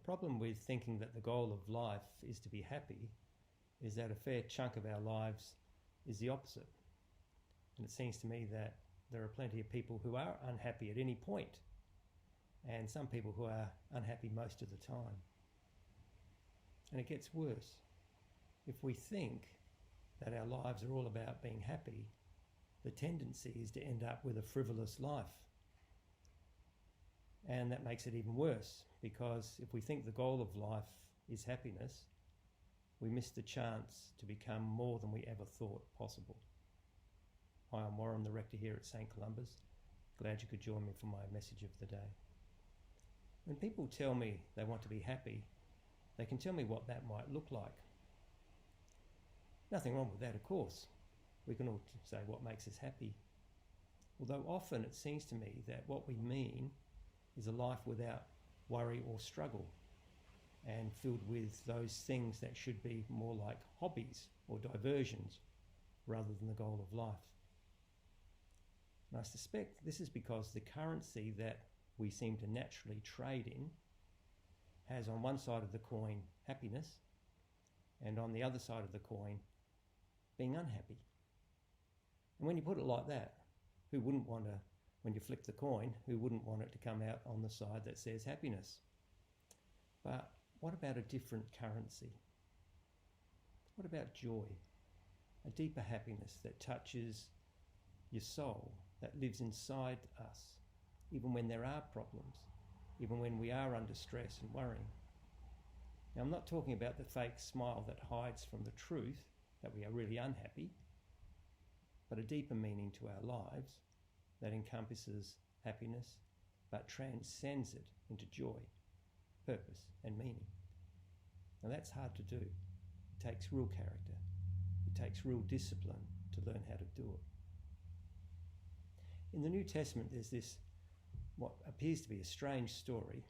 problem with thinking that the goal of life is to be happy is that a fair chunk of our lives is the opposite. And it seems to me that there are plenty of people who are unhappy at any point, and some people who are unhappy most of the time. And it gets worse. If we think that our lives are all about being happy, the tendency is to end up with a frivolous life. And that makes it even worse, because if we think the goal of life is happiness, we miss the chance to become more than we ever thought possible. Hi, I'm Warren, the rector here at St. Columba's. Glad you could join me for my message of the day. When people tell me they want to be happy, they can tell me what that might look like. Nothing wrong with that, of course. We can all say what makes us happy. Although often it seems to me that what we mean is a life without worry or struggle, and filled with those things that should be more like hobbies or diversions rather than the goal of life. And I suspect this is because the currency that we seem to naturally trade in has on one side of the coin happiness, and on the other side of the coin being unhappy. And when you put it like that, who wouldn't want to, when you flick the coin, who wouldn't want it to come out on the side that says happiness? But what about a different currency? What about joy? A deeper happiness that touches your soul, that lives inside us, even when there are problems, even when we are under stress and worrying. Now, I'm not talking about the fake smile that hides from the truth that we are really unhappy, but a deeper meaning to our lives that encompasses happiness but transcends it into joy, purpose and meaning. Now that's hard to do. It takes real character. It takes real discipline to learn how to do it. In the New Testament there's this, what appears to be a strange story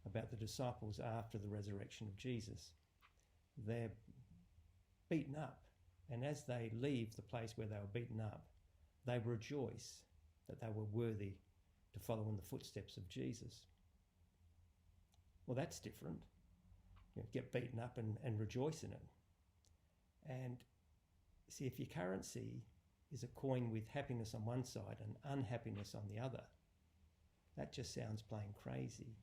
about the disciples after the resurrection of Jesus. They're beaten up, and as they leave the place where they were beaten up, they rejoice that they were worthy to follow in the footsteps of Jesus. Well, that's different. Get beaten up and rejoice in it. And see, if your currency is a coin with happiness on one side and unhappiness on the other, that just sounds plain crazy.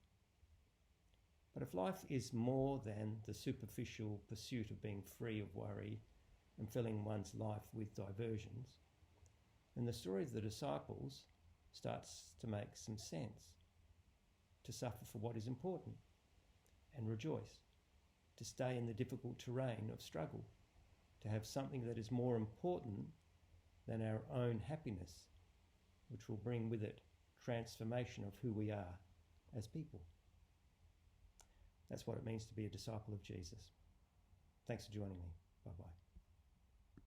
But if life is more than the superficial pursuit of being free of worry and filling one's life with diversions, then the story of the disciples starts to make some sense. To suffer for what is important and rejoice. To stay in the difficult terrain of struggle. To have something that is more important than our own happiness, which will bring with it transformation of who we are as people. That's what it means to be a disciple of Jesus. Thanks for joining me. Bye-bye.